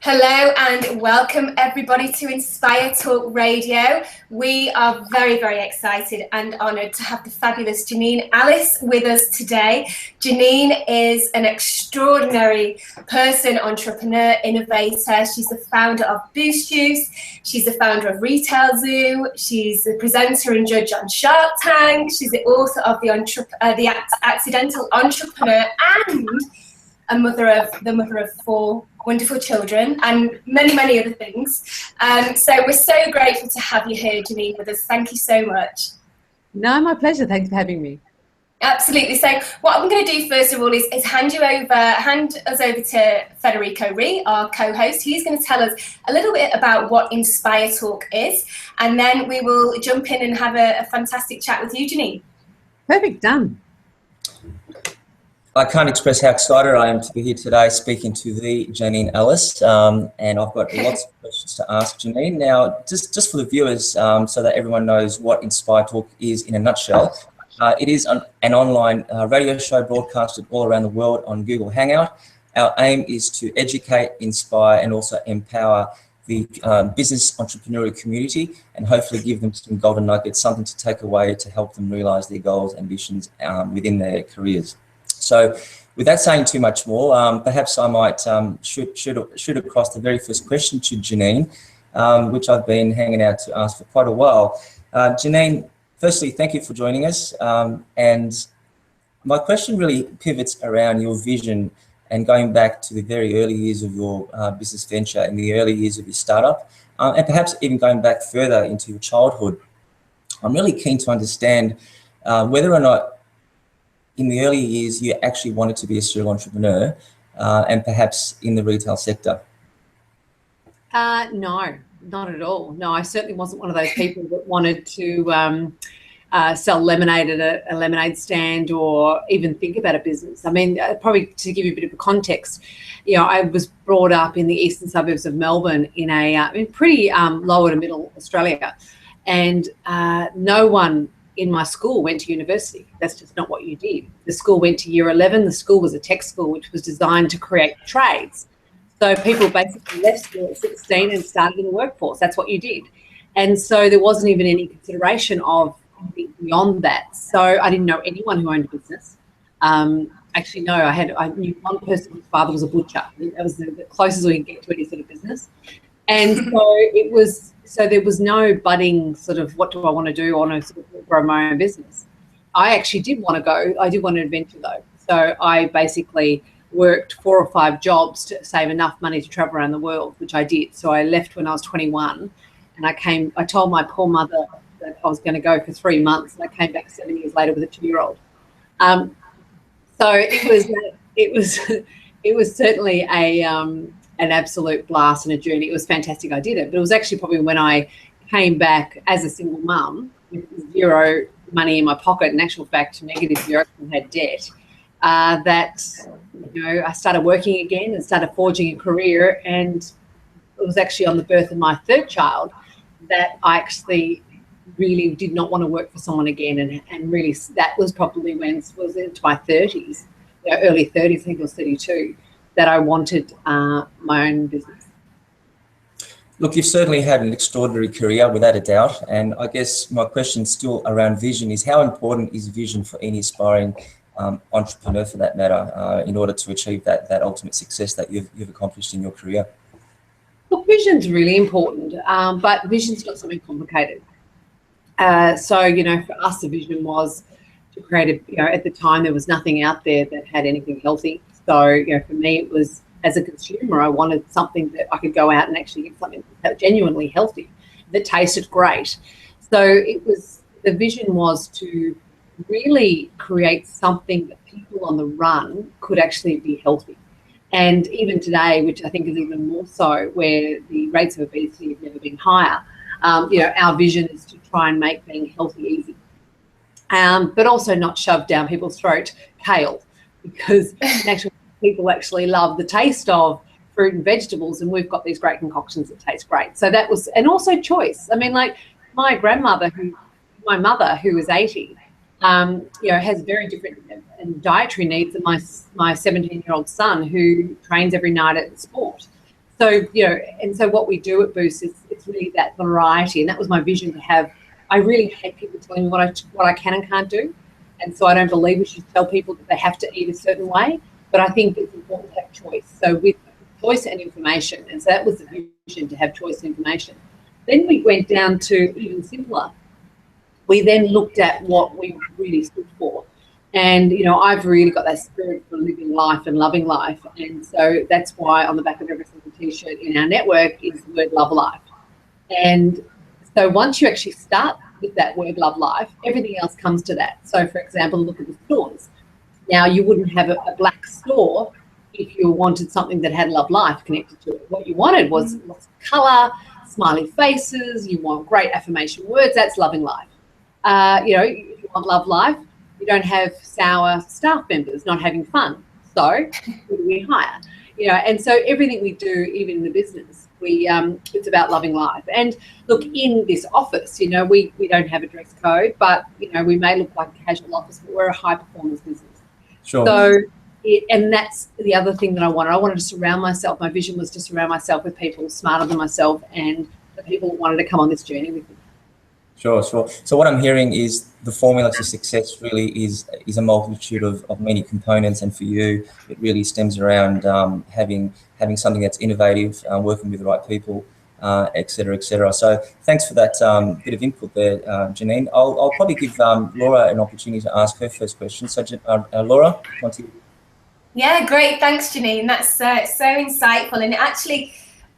Hello and welcome everybody to InspireTalk Radio. We are very, very excited and honoured to have the fabulous Janine Allis with us today. Janine is an extraordinary person, entrepreneur, innovator. She's the founder of Boost Juice. She's the founder of Retail Zoo. Four the presenter and judge on Shark Tank. She's the author of the Accidental Entrepreneur and the mother of four wonderful children and many, many other things. So we're so grateful to have you here, Janine, with us. Thank you so much. No, my pleasure. Thanks for having me. Absolutely. So what I'm going to do first of all is hand us over to Federico Ree, our co-host. He's going to tell us a little bit about what InspireTalk is, and then we will jump in and have a fantastic chat with you, Janine. Perfect. Done. I can't express how excited I am to be here today speaking to the Janine Allis, and I've got lots of questions to ask Janine. Now, just for the viewers, so that everyone knows what InspireTalk is in a nutshell, it is an online radio show broadcasted all around the world on Google Hangout. Our aim is to educate, inspire, and also empower the business entrepreneurial community and hopefully give them some golden nuggets, something to take away to help them realise their goals, ambitions within their careers. So without saying too much more, perhaps I might shoot across the very first question to Janine, which I've been hanging out to ask for quite a while. Janine, firstly, thank you for joining us. And my question really pivots around your vision and going back to the very early years of your business venture and the early years of your startup, and perhaps even going back further into your childhood. I'm really keen to understand whether or not in the early years you actually wanted to be a serial entrepreneur and perhaps in the retail sector. No, not at all. No, I certainly wasn't one of those people that wanted to sell lemonade at a lemonade stand or even think about a business. I mean, probably to give you a bit of a context, I was brought up in the eastern suburbs of Melbourne in pretty lower to middle Australia, and no one in my school went to university. That's just not what you did. The school went to year 11. The school was a tech school which was designed to create trades. So people basically left school at 16 and started in the workforce. That's what you did. And so there wasn't even any consideration of anything beyond that. So I didn't know anyone who owned a business. Actually, no, I knew one person whose father was a butcher. That was the closest we could get to any sort of business. And so there was no budding sort of, what do I want to do? I want to sort of grow my own business. I actually did want to go. I did want an adventure though. So I basically worked 4 or 5 jobs to save enough money to travel around the world, which I did. So I left when I was 21 and I told my poor mother that I was going to go for 3 months, and I came back 7 years later with a 2-year-old. So it was certainly an absolute blast and a journey. It was fantastic. I did it, but it was actually probably when I came back as a single mum with 0 money in my pocket, in actual fact, -0, and had debt, that I started working again and started forging a career. And it was actually on the birth of my 3rd child that I actually really did not want to work for someone again, and really that was probably when it was into my 30s, early 30s, I think it was 32. That I wanted my own business. Look, you've certainly had an extraordinary career, without a doubt. And I guess my question still around vision is, how important is vision for any aspiring entrepreneur, for that matter, in order to achieve that ultimate success that you've accomplished in your career? Look, vision's really important, but vision's not something complicated. So, for us, the vision was to create at the time there was nothing out there that had anything healthy. So, for me, it was, as a consumer, I wanted something that I could go out and actually get something genuinely healthy that tasted great. So the vision was to really create something that people on the run could actually be healthy. And even today, which I think is even more so, where the rates of obesity have never been higher, our vision is to try and make being healthy easy. But also not shove down people's throat kale, because people actually love the taste of fruit and vegetables, and we've got these great concoctions that taste great. So that was, and also choice. I mean, like my mother, who is 80, has very different dietary needs than my 17-year-old son, who trains every night at sport. So, and so what we do at Boost is it's really that variety, and that was my vision to have. I really hate people telling me what I can and can't do, and so I don't believe we should tell people that they have to eat a certain way. But I think it's important to have choice. So with choice and information, and so that was the vision, to have choice and information. Then we went down to even simpler. We then looked at what we really stood for. And, I've really got that spirit for living life and loving life. And so that's why on the back of every single T-shirt in our network is the word love life. And so once you actually start with that word love life, everything else comes to that. So, for example, look at the stores. Now, you wouldn't have a black store if you wanted something that had love life connected to it. What you wanted was lots of colour, smiley faces, you want great affirmation words, that's loving life. If you want love life, you don't have sour staff members not having fun. So who do we hire? And so everything we do, even in the business, it's about loving life. And look, in this office, we don't have a dress code, but we may look like a casual office, but we're a high performance business. Sure. So and that's the other thing that I wanted. I wanted to surround myself. My vision was to surround myself with people smarter than myself and the people that wanted to come on this journey with me. Sure. So what I'm hearing is the formula to success really is a multitude of many components, and for you, it really stems around having something that's innovative, working with the right people, et cetera, et cetera. So thanks for that bit of input there, Janine. I'll probably give Laura an opportunity to ask her first question. So Laura, want to? Yeah, great. Thanks, Janine. That's so insightful. And actually,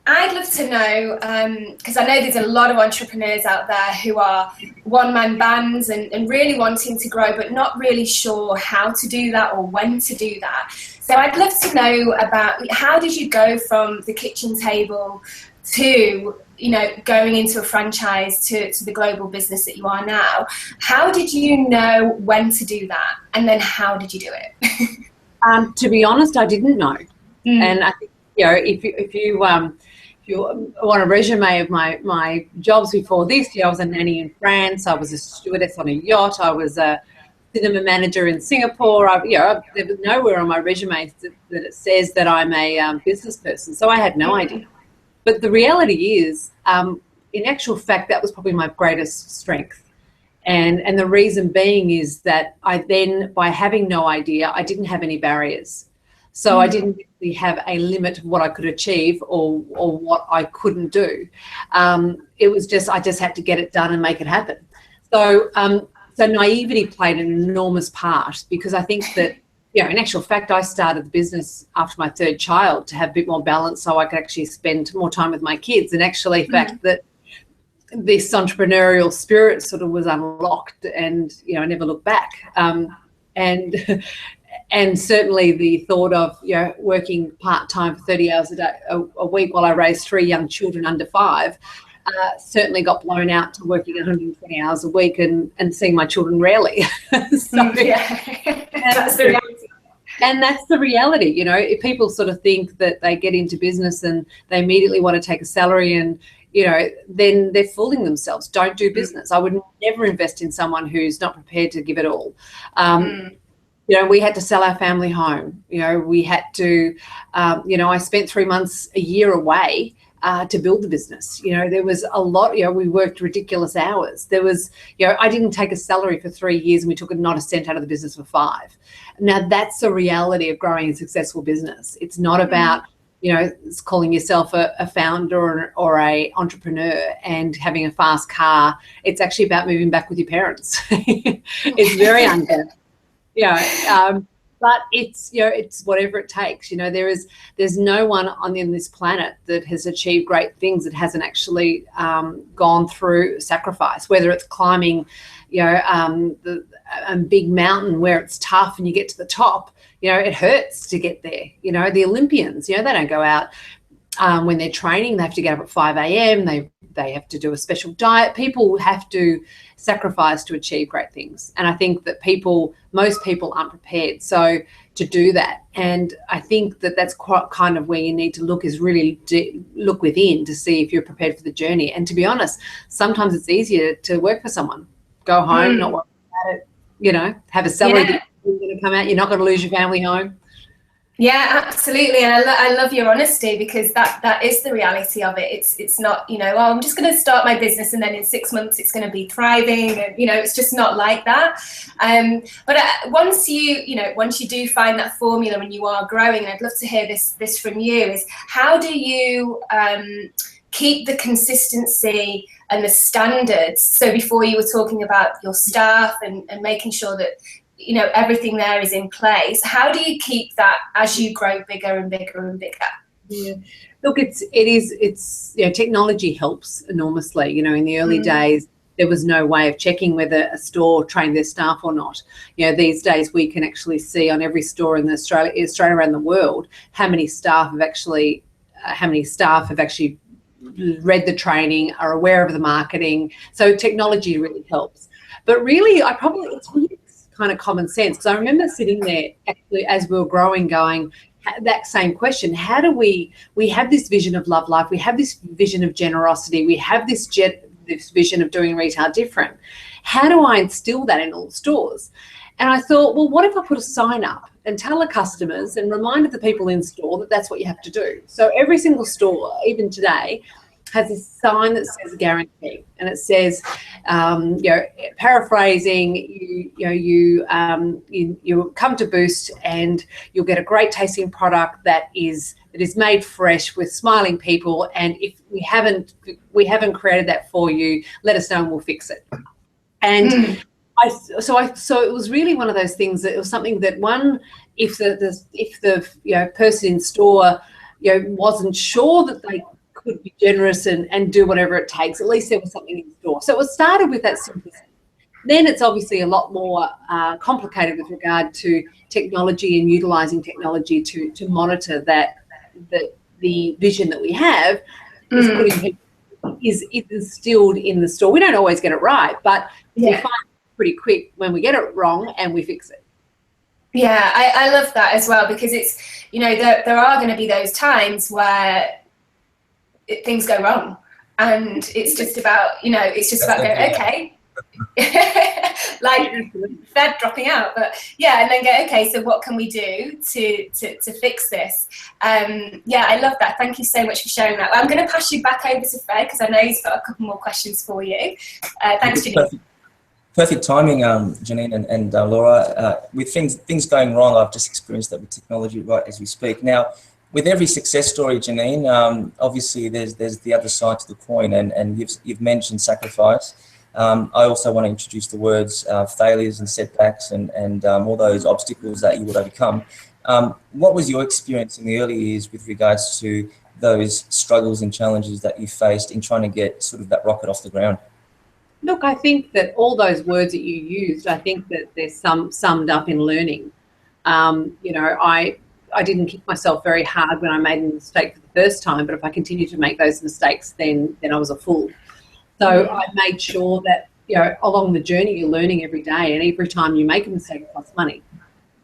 I'd love to know, because I know there's a lot of entrepreneurs out there who are one-man bands and really wanting to grow, but not really sure how to do that or when to do that. So I'd love to know about, how did you go from the kitchen table to, going into a franchise to the global business that you are now? How did you know when to do that? And then how did you do it? To be honest, I didn't know. And I think, if you want a resume of my jobs before this, I was a nanny in France, I was a stewardess on a yacht, I was a cinema manager in Singapore. There was nowhere on my resume that it says that I'm a business person, so I had no idea. But the reality is, in actual fact, that was probably my greatest strength. And the reason being is that I then, by having no idea, I didn't have any barriers. So I didn't really have a limit of what I could achieve or what I couldn't do. It was just, I just had to get it done and make it happen. So naivety played an enormous part, because I think that, in actual fact, I started the business after my third child to have a bit more balance so I could actually spend more time with my kids. And actually, the fact that this entrepreneurial spirit sort of was unlocked, and I never looked back. And certainly the thought of working part-time for 30 hours a week while I raised 3 young children under 5 certainly got blown out to working 120 hours a week and seeing my children rarely. That's the reality. And that's the reality. If people sort of think that they get into business and they immediately want to take a salary and then they're fooling themselves. Don't do business. I would never invest in someone who's not prepared to give it all. We had to sell our family home. We had to, I spent 3 months a year away to build the business. There was a lot, we worked ridiculous hours. There was, I didn't take a salary for 3 years and we took not a cent out of the business for 5. Now that's the reality of growing a successful business. It's not about, it's calling yourself a founder or a entrepreneur and having a fast car. It's actually about moving back with your parents. It's very unfair. But it's it's whatever it takes. There's no one on this planet that has achieved great things that hasn't actually gone through sacrifice. Whether it's climbing, a big mountain where it's tough and you get to the top, it hurts to get there. The Olympians, they don't go out when they're training. They have to get up at 5 a.m. They have to do a special diet. People have to sacrifice to achieve great things. And I think that most people aren't prepared to do that. And I think that that's quite kind of where you need to look, is really look within to see if you're prepared for the journey. And to be honest, sometimes it's easier to work for someone, go home, not worry about it, have a salary that you're going to come out. You're not going to lose your family home. Yeah, absolutely, and I love your honesty, because that is the reality of it. It's not, you know, oh, I'm just going to start my business and then in 6 months it's going to be thriving, and you know, it's just not like that. But once you do find that formula when you are growing, and I'd love to hear this from you, is how do you keep the consistency and the standards? So before, you were talking about your staff and making sure that, you know, everything there is in place. How do you keep that as you grow bigger and bigger and bigger? Yeah, look, it's you know, technology helps enormously. You know, in the early days, there was no way of checking whether a store trained their staff or not. You know, these days we can actually see on every store in Australia around the world how many staff have actually read the training, are aware of the marketing. So technology really helps. But really, it's really kind of common sense, because I remember sitting there actually as we were growing, going that same question: how do we have this vision of love life, we have this vision of generosity, we have this vision of doing retail different. How do I instill that in all the stores? And I thought, well, what if I put a sign up and tell the customers and reminded the people in store that that's what you have to do? So every single store, even today, has this sign that says guarantee, and it says, you know, paraphrasing, you come to Boost and you'll get a great tasting product that is made fresh with smiling people, and if we haven't created that for you, let us know and we'll fix it. And so it was really one of those things that it was something that, one, if the you know, person in store, you know, wasn't sure that they could be generous and do whatever it takes, at least there was something in store. So it started with that simplicity. Then it's obviously a lot more complicated with regard to technology and utilising technology to monitor that the vision that we have is instilled in the store. We don't always get it right, but we find pretty quick when we get it wrong and we fix it. Yeah, I love that as well, because it's, you know, there are going to be those times where things go wrong, and it's just about, you know, it's just about going, okay, like Fed dropping out, but yeah, and then go, okay, so what can we do to fix this? Yeah, I love that. Thank you so much for sharing that. I'm going to pass you back over to Fred, because I know he's got a couple more questions for you. Thanks, Janine. Perfect timing, Janine and Laura. With things going wrong, I've just experienced that with technology right as we speak. Now, with every success story, Janine, obviously there's the other side to the coin, and you've mentioned sacrifice. I also want to introduce the words failures and setbacks and all those obstacles that you would overcome. What was your experience in the early years with regards to those struggles and challenges that you faced in trying to get sort of that rocket off the ground? Look, I think that all those words that you used, I think that there's some summed up in learning. You know, I didn't kick myself very hard when I made a mistake for the first time, but if I continue to make those mistakes, then I was a fool. So I made sure that, you know, along the journey you're learning every day, and every time you make a mistake it costs money.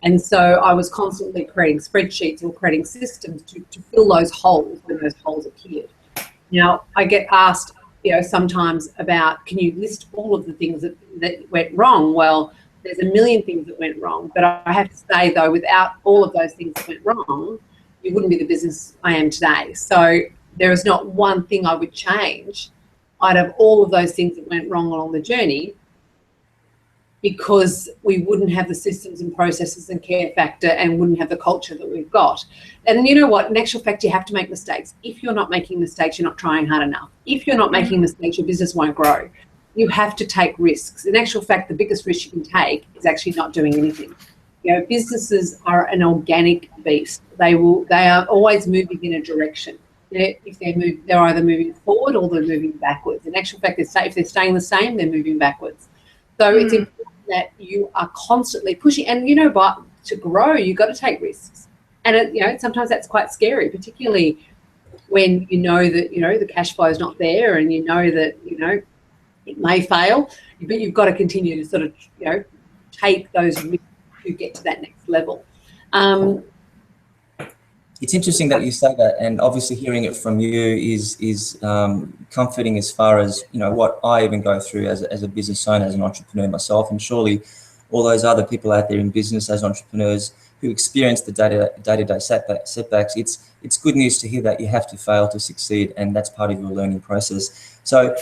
And so I was constantly creating spreadsheets or creating systems to fill those holes when those holes appeared. Now, I get asked, you know, sometimes about, can you list all of the things that went wrong? Well, there's a million things that went wrong, but I have to say, though, without all of those things that went wrong, you wouldn't be the business I am today. So there is not one thing I would change out of all of those things that went wrong along the journey, because we wouldn't have the systems and processes and care factor, and wouldn't have the culture that we've got. And you know what? In actual fact, you have to make mistakes. If you're not making mistakes, you're not trying hard enough. If you're not making mistakes, your business won't grow. You have to take risks. In actual fact, the biggest risk you can take is actually not doing anything. You know, businesses are an organic beast. They are always moving in a direction. They're either moving forward or they're moving backwards. In actual fact, if they're staying the same, they're moving backwards. So it's important that you are constantly pushing. And you know, but to grow, you've got to take risks. And you know, sometimes that's quite scary, particularly when you know that, you know, the cash flow is not there, and you know that, you know, it may fail, but you've got to continue to sort of, you know, take those risks to get to that next level. It's interesting that you say that, and obviously hearing it from you is comforting, as far as, you know, what I even go through as a business owner, as an entrepreneur myself, and surely all those other people out there in business as entrepreneurs who experience the day-to-day setbacks, it's good news to hear that you have to fail to succeed, and that's part of your learning process. So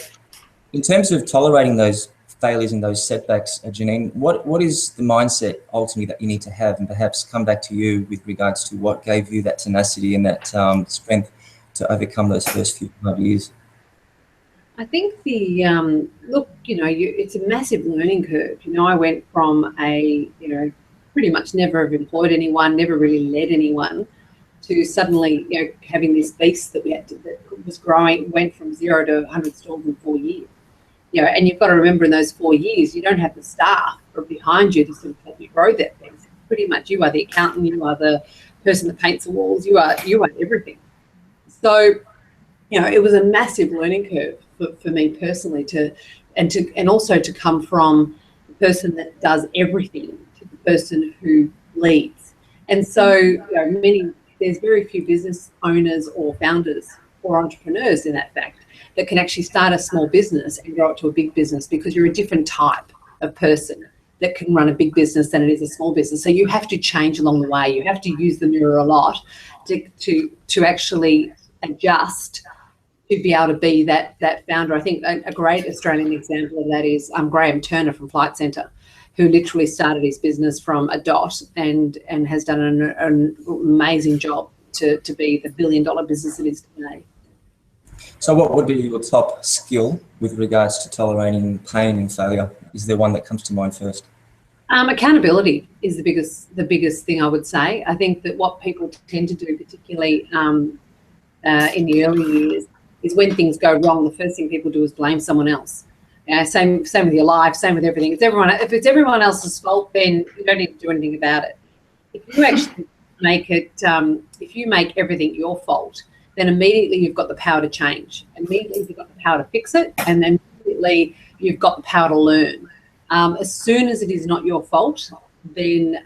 in terms of tolerating those failures and those setbacks, Janine, what is the mindset ultimately that you need to have, and perhaps come back to you with regards to what gave you that tenacity and that strength to overcome those first few hard years? I think the look, it's a massive learning curve. I went from pretty much never have employed anyone, never really led anyone, to suddenly having this beast that that was growing, went from 0 to 100 stores in 4 years. And you've got to remember, in those 4 years, you don't have the staff behind you to sort of help you grow that thing. Pretty much, you are the accountant, you are the person that paints the walls, you are everything. So, it was a massive learning curve for me personally and also to come from the person that does everything to the person who leads. And so, there's very few business owners or founders or entrepreneurs, in that fact, that can actually start a small business and grow it to a big business, because you're a different type of person that can run a big business than it is a small business. So you have to change along the way. You have to use the mirror a lot to actually adjust to be able to be that founder. I think a great Australian example of that is Graham Turner from Flight Centre, who literally started his business from a dot and has done an amazing job to be the billion-dollar business it is today. So what would be your top skill with regards to tolerating pain and failure? Is there one that comes to mind first? Accountability is the biggest thing, I would say. I think that what people tend to do, particularly in the early years, is when things go wrong, the first thing people do is blame someone else. Same with your life, same with everything. If it's everyone else's fault, then you don't need to do anything about it. If you actually if you make everything your fault, then immediately you've got the power to change. Immediately you've got the power to fix it, and then immediately you've got the power to learn. As soon as it is not your fault, then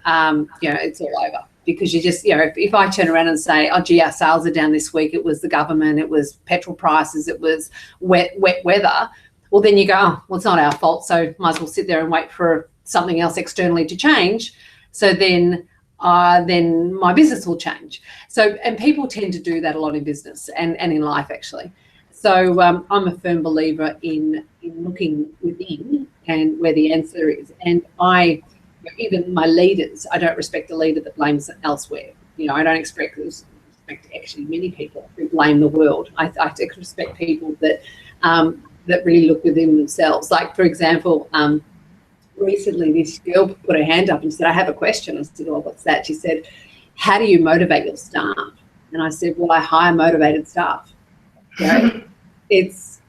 it's all over. Because you just, if I turn around and say, oh gee, our sales are down this week, it was the government, it was petrol prices, it was wet weather, well then you go, oh, well, it's not our fault, so might as well sit there and wait for something else externally to change. So then my business will change. So, and people tend to do that a lot in business and in life, actually. So I'm a firm believer in looking within and where the answer is. And even my leaders, I don't respect a leader that blames elsewhere. I don't respect actually many people who blame the world. I respect people that really look within themselves. Like, for example, recently this girl put her hand up and said, I have a question. I said, oh, what's that? She said, how do you motivate your staff? And I said, well, I hire motivated staff. It's,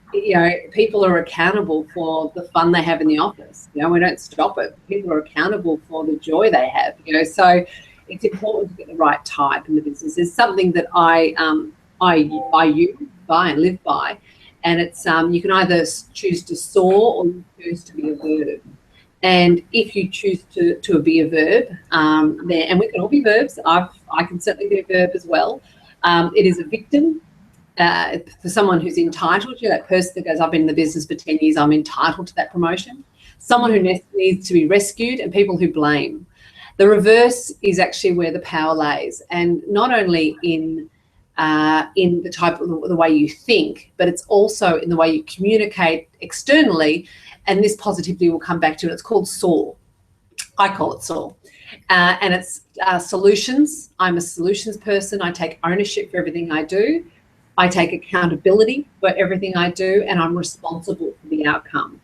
people are accountable for the fun they have in the office. We don't stop it. People are accountable for the joy they have. So it's important to get the right type in the business. It's something that I use by and live by, and it's you can either choose to soar or you choose to be a verb. And if you choose to be a verb, and we can all be verbs. I can certainly be a verb as well. It is a victim. For someone who's entitled, that person that goes, I've been in the business for 10 years, I'm entitled to that promotion. Someone who needs to be rescued, and people who blame. The reverse is actually where the power lays, and not only in the type of the way you think, but it's also in the way you communicate externally, and this positivity will come back to it. It's called SOAR. I call it SOAR. And it's solutions. I'm a solutions person. I take ownership for everything I do. I take accountability for everything I do, and I'm responsible for the outcome.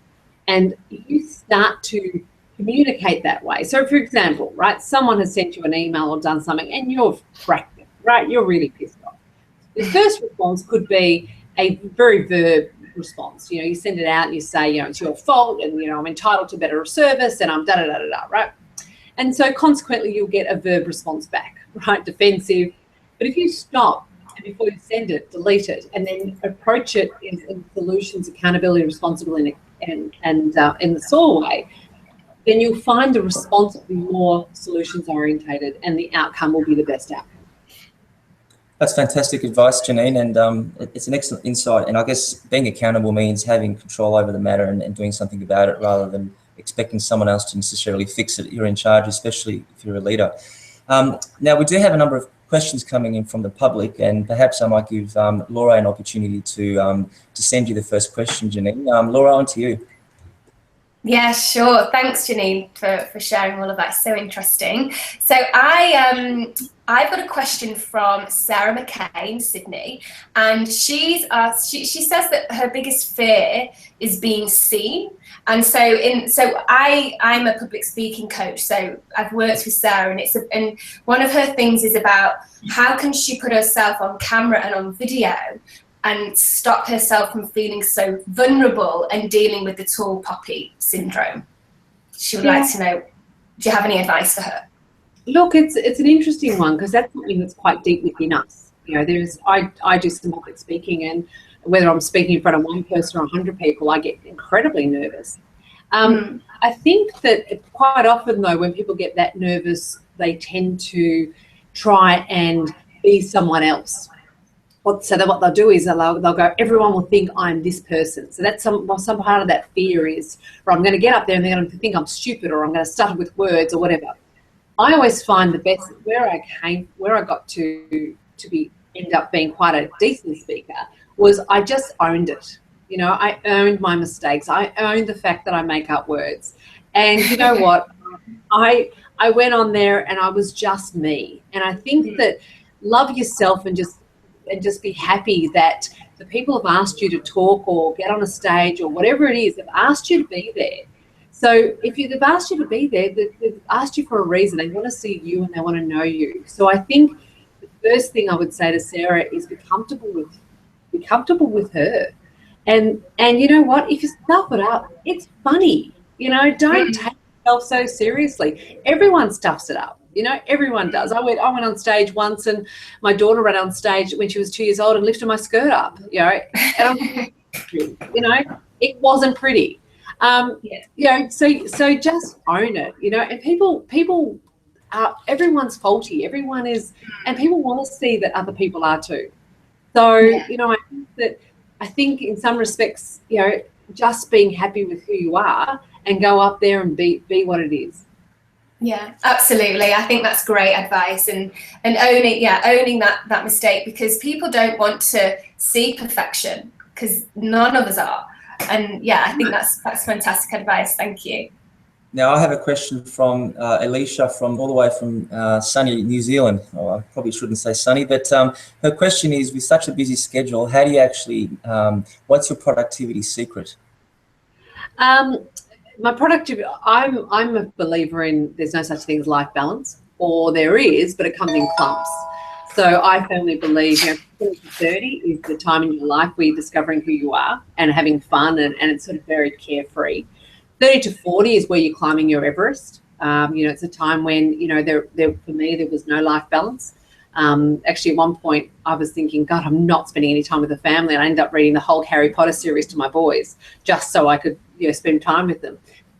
And if you start to communicate that way, so for example, right, someone has sent you an email or done something and you're cracked it, right, you're really pissed off. The first response could be a very verb response. You send it out and you say, it's your fault, and I'm entitled to better service, and I'm da-da-da-da-da, right? And so consequently you'll get a verb response back, right, defensive. But if you stop, and before you send it, delete it, and then approach it in solutions, accountability, responsibility, and in the SOAR way, then you'll find the response will be more solutions orientated, and the outcome will be the best outcome. That's fantastic advice, Janine, and it's an excellent insight. And I guess being accountable means having control over the matter and doing something about it, rather than expecting someone else to necessarily fix it. You're in charge, especially if you're a leader. Now, we do have a number of questions coming in from the public, and perhaps I might give Laura an opportunity to send you the first question, Janine. Laura, on to you. Yeah, sure. Thanks, Janine, for sharing all of that. So interesting. So I've got a question from Sarah McKay in Sydney, and she's asked, she says that her biggest fear is being seen. And so I'm a public speaking coach, so I've worked with Sarah, and one of her things is about how can she put herself on camera and on video and stop herself from feeling so vulnerable and dealing with the tall poppy syndrome. She would like to know, do you have any advice for her? Look, it's an interesting one, because that's something that's quite deep within us. You know, I do some public speaking, and whether I'm speaking in front of one person or 100 people, I get incredibly nervous. I think that quite often, though, when people get that nervous, they tend to try and be someone else. So what they'll do is they'll go, everyone will think I'm this person. So that's some part of that fear is, or I'm going to get up there and they're going to think I'm stupid, or I'm going to stutter with words or whatever. I always find the best where I got to end up being quite a decent speaker was I just owned it. You know, I owned my mistakes. I owned the fact that I make up words. And you know what? I went on there and I was just me. And I think that love yourself and just be happy that the people have asked you to talk or get on a stage or whatever it is, they've asked you to be there. So if they've asked you to be there, they've asked you for a reason. They want to see you and they want to know you. So I think the first thing I would say to Sarah is be comfortable with her. And you know what? If you stuff it up, it's funny. You know, don't take yourself so seriously. Everyone stuffs it up. You know, everyone does. I went on stage once, and my daughter ran on stage when she was 2 years old and lifted my skirt up. You know, and you know, it wasn't pretty. You know, so just own it. You know, and people are, everyone's faulty. Everyone is, and people want to see that other people are too. So you know, I think in some respects, you know, just being happy with who you are and go up there and be what it is. Yeah, absolutely. I think that's great advice, and owning that mistake, because people don't want to see perfection, because none of us are. And yeah, I think that's fantastic advice. Thank you. Now I have a question from Alicia from all the way from sunny New Zealand. Oh, I probably shouldn't say sunny, but her question is, with such a busy schedule, how do you actually, what's your productivity secret? My productivity, I'm a believer in there's no such thing as life balance, or there is, but it comes in clumps. So I firmly believe, you know, 20 to 30 is the time in your life where you're discovering who you are and having fun, and it's sort of very carefree. 30 to 40 is where you're climbing your Everest. You know, it's a time when, you know, for me, there was no life balance. Actually, at one point, I was thinking, God, I'm not spending any time with the family, and I ended up reading the whole Harry Potter series to my boys just so I could, you know, spend time with them.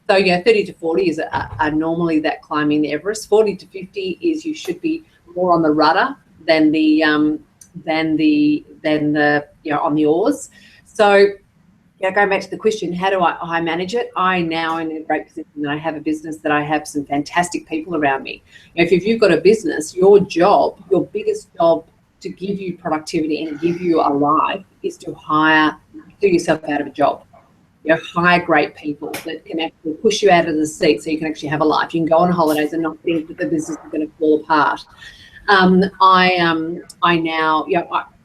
So, yeah, 30 to 40 is are normally that climbing the Everest. 40 to 50 is you should be more on the rudder than the you know, on the oars. So, yeah, going back to the question, how do I manage it? I now am in a great position that I have a business, that I have some fantastic people around me. If you've got a business, your biggest job to give you productivity and give you a life is to do yourself out of a job. You know, hire great people that can actually push you out of the seat so you can actually have a life. You can go on holidays and not think that the business is going to fall apart.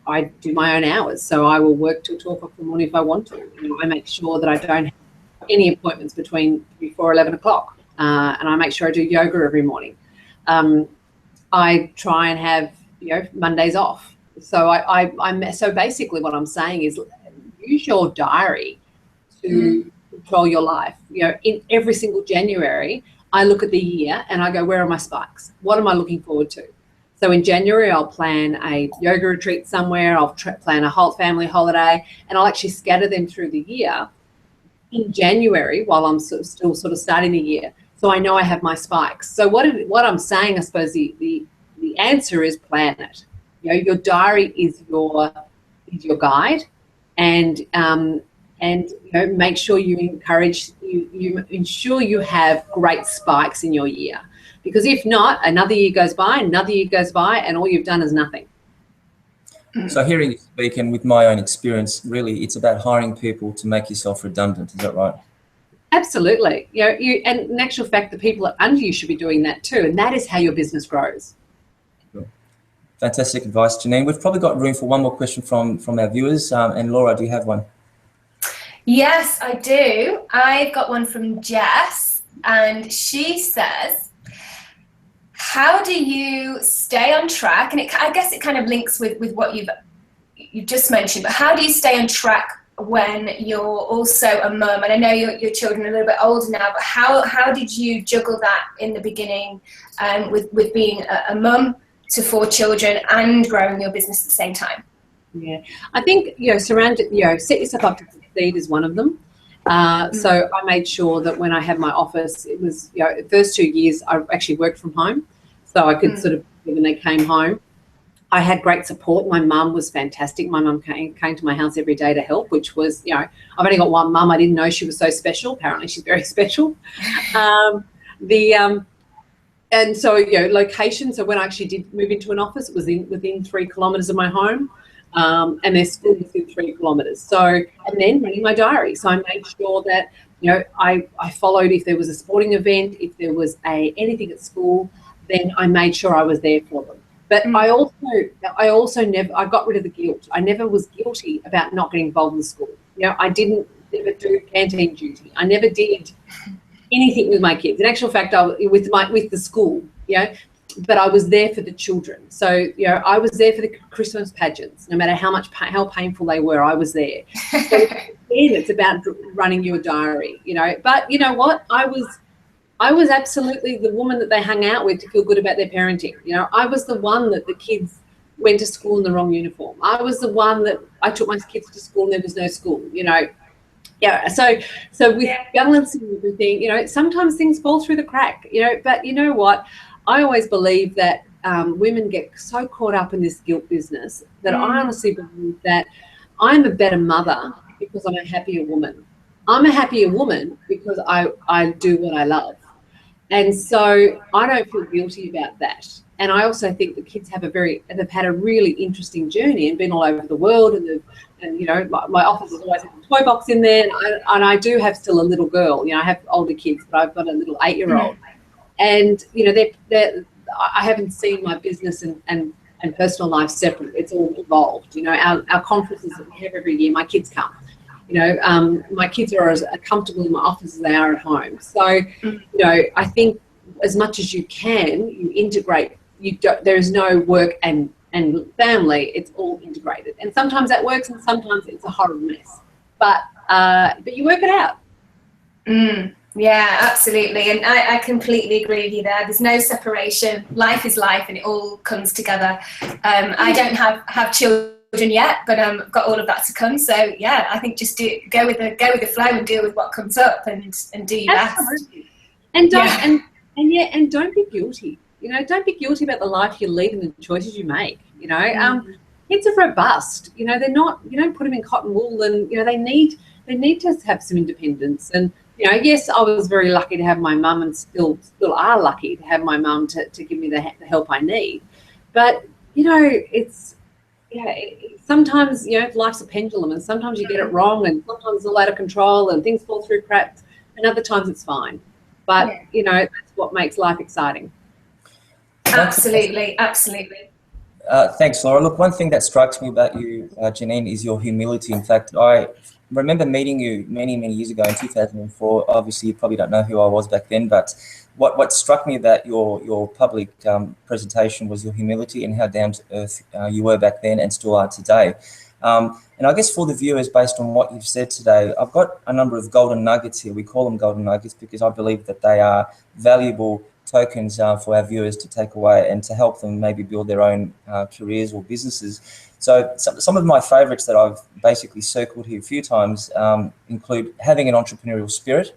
I do my own hours, so I will work till 12 o'clock in the morning if I want to. You know, I make sure that I don't have any appointments before 11 o'clock, and I make sure I do yoga every morning. I try and have, you know, Mondays off. So so basically what I'm saying is use your diary to control your life. You know, in every single January, I look at the year and I go, where are my spikes? What am I looking forward to? So in January, I'll plan a yoga retreat somewhere. I'll plan a whole family holiday, and I'll actually scatter them through the year in January while I'm still sort of starting the year. So I know I have my spikes. So what I'm saying, I suppose the answer is plan it. You know, your diary is your guide, and you know, make sure you ensure you have great spikes in your year, Because if not, another year goes by, and all you've done is nothing. So hearing you speak, and with my own experience, really, it's about hiring people to make yourself redundant. Is that right? Absolutely. And in actual fact, the people under you should be doing that too. And that is how your business grows. Cool. Fantastic advice, Janine. We've probably got room for one more question from our viewers. And Laura, do you have one? Yes, I do. I've got one from Jess, and she says, how do you stay on track? And I guess it kind of links with what you've just mentioned, but how do you stay on track when you're also a mum? And I know your children are a little bit older now, but how did you juggle that in the beginning with being a mum to 4 children and growing your business at the same time? Yeah, I think, set yourself up to succeed is one of them. So I made sure that when I had my office, it was, the first 2 years I actually worked from home. So I could sort of, when they came home, I had great support. My mum was fantastic. My mum came to my house every day to help, which was, I've only got one mum. I didn't know she was so special. Apparently she's very special. And so, location. So when I actually did move into an office, it was within 3 kilometres of my home. And their school was within 3 kilometres. So, and then running my diary. So I made sure that, I followed if there was a sporting event, if there was anything at school, then I made sure I was there for them. But I also got rid of the guilt. I never was guilty about not getting involved in school. I didn't never do canteen duty. I never did anything with my kids. In actual fact, with the school, but I was there for the children. So, I was there for the Christmas pageants. No matter how painful they were, I was there. So again, it's about running your diary, But you know what? I was absolutely the woman that they hung out with to feel good about their parenting. I was the one that the kids went to school in the wrong uniform. I was the one that I took my kids to school and there was no school, Yeah, so with balancing everything, sometimes things fall through the crack, but you know what? I always believe that women get so caught up in this guilt business that I honestly believe that I'm a better mother because I'm a happier woman. I'm a happier woman because I do what I love. And so I don't feel guilty about that. And I also think the kids they've had a really interesting journey and been all over the world. And my office has always had a toy box in there. And I do have still a little girl. I have older kids, but I've got a little 8-year-old. And, I haven't seen my business and personal life separate. It's all evolved. Our conferences that we have every year, my kids come. My kids are as comfortable in my office as they are at home. So, I think as much as you can, you integrate. There is no work and family. It's all integrated. And sometimes that works, and sometimes it's a horrible mess. But you work it out. Yeah, absolutely. And I completely agree with you there. There's no separation. Life is life, and it all comes together. I don't have children yet, but I've got all of that to come. So yeah, I think just go with the flow and deal with what comes up and do your best. And don't be guilty. Don't be guilty about the life you lead and the choices you make. Kids are robust. They're not. You don't put them in cotton wool, and they need to have some independence. And yes, I was very lucky to have my mum, and still are lucky to have my mum to give me the help I need. But it's. Sometimes, life's a pendulum, and sometimes you get it wrong, and sometimes it's all out of control and things fall through cracks, and other times it's fine. But, that's what makes life exciting. Absolutely. Thanks, Laura. Look, one thing that strikes me about you, Janine, is your humility. In fact, I remember meeting you many, many years ago in 2004. Obviously, you probably don't know who I was back then, but what struck me about your public presentation was your humility and how down to earth you were back then and still are today. And I guess for the viewers, based on what you've said today, I've got a number of golden nuggets here. We call them golden nuggets because I believe that they are valuable tokens for our viewers to take away and to help them maybe build their own careers or businesses. So some of my favorites that I've basically circled here a few times include having an entrepreneurial spirit.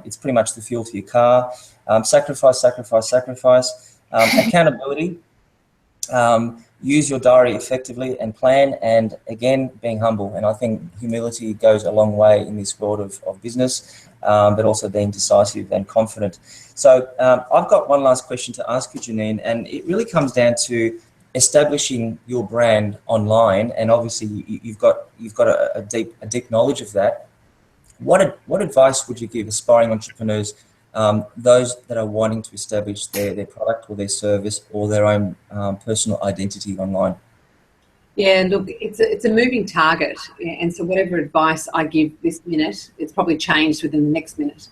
It's pretty much the fuel to your car. Sacrifice. Accountability. use your diary effectively and plan, and again, being humble. And I think humility goes a long way in this world of business, but also being decisive and confident. So I've got one last question to ask you, Janine, and it really comes down to establishing your brand online. And obviously you've got a deep knowledge of that. What advice would you give aspiring entrepreneurs, those that are wanting to establish their product or their service or their own personal identity online? Yeah, look, it's a moving target, and so whatever advice I give this minute, it's probably changed within the next minute.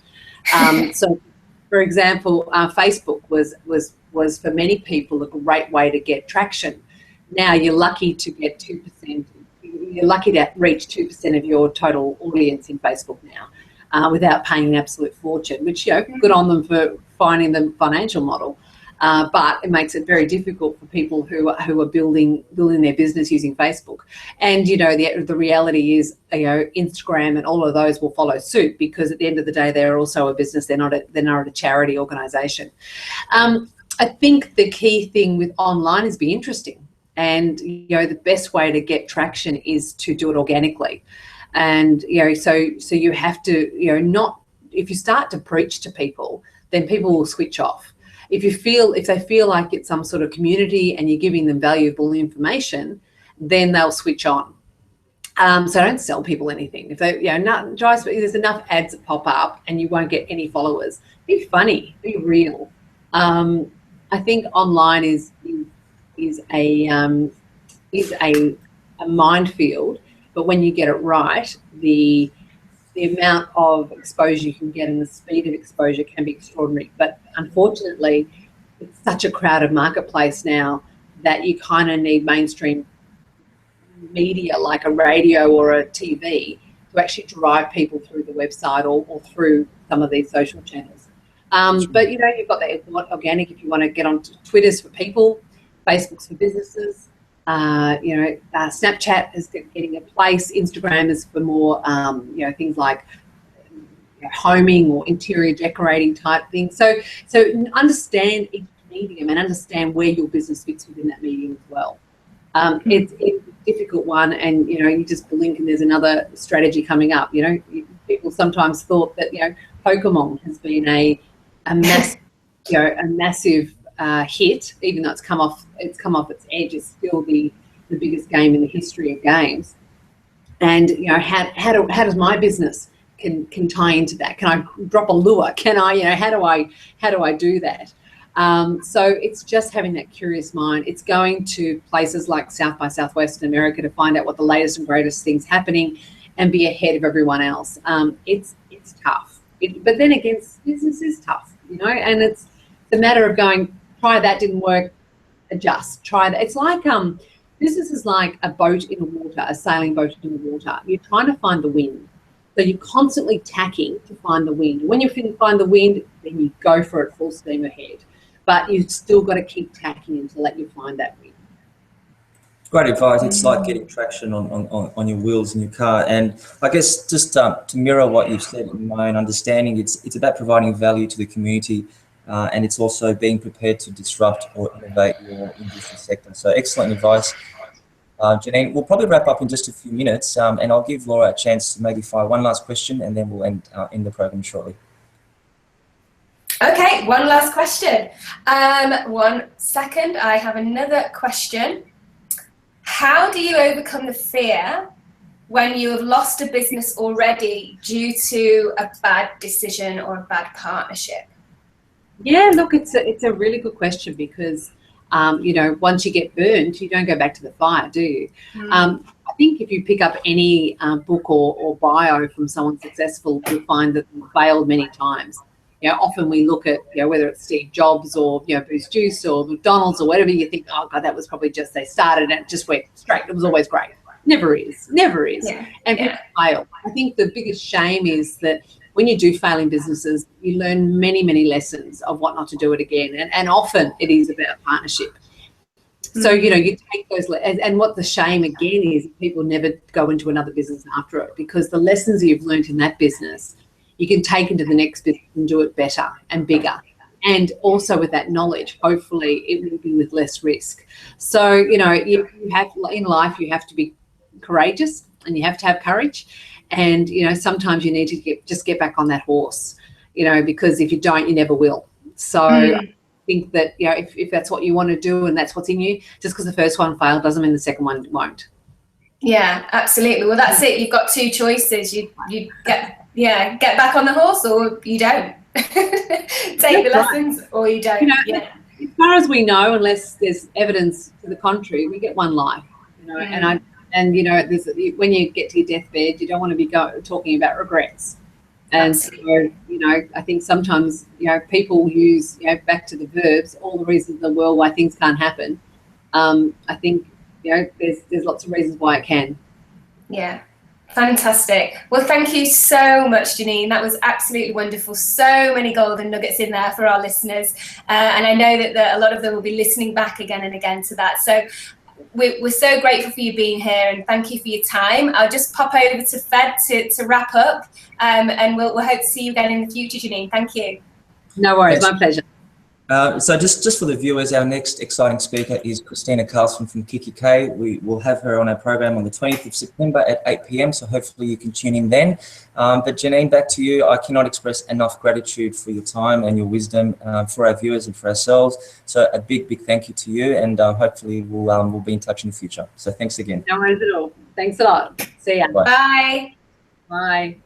So, for example, Facebook was for many people a great way to get traction. Now you're lucky to get 2%. You're lucky to reach 2% of your total audience in Facebook now, without paying an absolute fortune. Which, good on them for finding the financial model. But it makes it very difficult for people who are building their business using Facebook. And the reality is, Instagram and all of those will follow suit, because at the end of the day, they're also a business. They're not a charity organisation. I think the key thing with online is be interesting, and the best way to get traction is to do it organically. And so you have to not, if you start to preach to people, then people will switch off. If they feel like it's some sort of community and you're giving them valuable information, then they'll switch on. So don't sell people anything. If they, there's enough ads that pop up and you won't get any followers. Be funny, be real. I think online is a minefield, but when you get it right, the amount of exposure you can get and the speed of exposure can be extraordinary. But unfortunately, it's such a crowded marketplace now that you kind of need mainstream media like a radio or a TV to actually drive people through the website or through some of these social channels. But you've got the organic if you want to get onto Twitter's for people, Facebook's for businesses. Snapchat is getting a place. Instagram is for more, things like homing or interior decorating type things. So understand each medium and understand where your business fits within that medium as well. It's a difficult one, and you just blink and there's another strategy coming up. People sometimes thought that Pokemon has been a massive hit, even though it's come off its edge. It's still the biggest game in the history of games. And how does my business can tie into that? Can I drop a lure? Can I how do I do that? So it's just having that curious mind. It's going to places like South by Southwest in America to find out what the latest and greatest things happening and be ahead of everyone else. It's tough, but then again, business is tough, and it's the matter of going, try that, didn't work, adjust, try that. It's like business is like a boat in the water, a sailing boat in the water. You're trying to find the wind. So you're constantly tacking to find the wind. When you find the wind, then you go for it full steam ahead. But you've still got to keep tacking until let you find that wind. Great advice. It's like getting traction on your wheels in your car. And I guess just to mirror what you've said, in my own understanding, it's about providing value to the community. And it's also being prepared to disrupt or innovate your industry sector. So excellent advice, Janine. We'll probably wrap up in just a few minutes, and I'll give Laura a chance to maybe fire one last question, and then we'll end the program shortly. Okay, one last question. 1 second, I have another question. How do you overcome the fear when you have lost a business already due to a bad decision or a bad partnership? Yeah, look, it's a really good question, because once you get burned, you don't go back to the fire, do you? I think if you pick up any book or bio from someone successful, you'll find that they failed many times. Often we look at whether it's Steve Jobs or Boost Juice or McDonald's or whatever, you think, oh God, that was probably just they started and it just went straight. It was always great. Never is. Yeah. And people fail. I think the biggest shame is that when you do fail in businesses, you learn many, many lessons of what not to do it again. And often it is about partnership. So, you take those, and what the shame again is, people never go into another business after it, because the lessons you've learned in that business, you can take into the next business and do it better and bigger And also with that knowledge, hopefully it will be with less risk. So, you know, you have, in life, you have to be courageous and you have to have courage. And, you know, sometimes you need to just get back on that horse, you know, because if you don't, you never will. So I think that, you know, if that's what you want to do and that's what's in you, just because the first one failed doesn't mean the second one won't. Yeah, absolutely. Well, that's it. You've got two choices. You get back on the horse, or you don't. Take the lessons, or you don't. You know, as far as we know, unless there's evidence to the contrary, we get one life. You know, and you know, when you get to your deathbed, you don't want to be talking about regrets. And absolutely. so, you know, I think sometimes, you know, people use, you know, back to the verbs, all the reasons in the world why things can't happen. I think, you know, there's lots of reasons why it can. Yeah, fantastic. Well, thank you so much, Janine. That was absolutely wonderful. So many golden nuggets in there for our listeners. And I know that a lot of them will be listening back again and again to that. So we're so grateful for you being here, and thank you for your time. I'll just pop over to Fed to wrap up, and we'll hope to see you again in the future, Janine. Thank you. No worries, my pleasure. So just for the viewers, our next exciting speaker is Christina Carlson from Kiki K. We will have her on our program on the 20th of September at 8 p.m. So hopefully you can tune in then. But Janine, back to you. I cannot express enough gratitude for your time and your wisdom for our viewers and for ourselves. So a big thank you to you, and hopefully we'll be in touch in the future. So thanks again. No worries at all. Thanks a lot. See ya. Bye. Bye. Bye.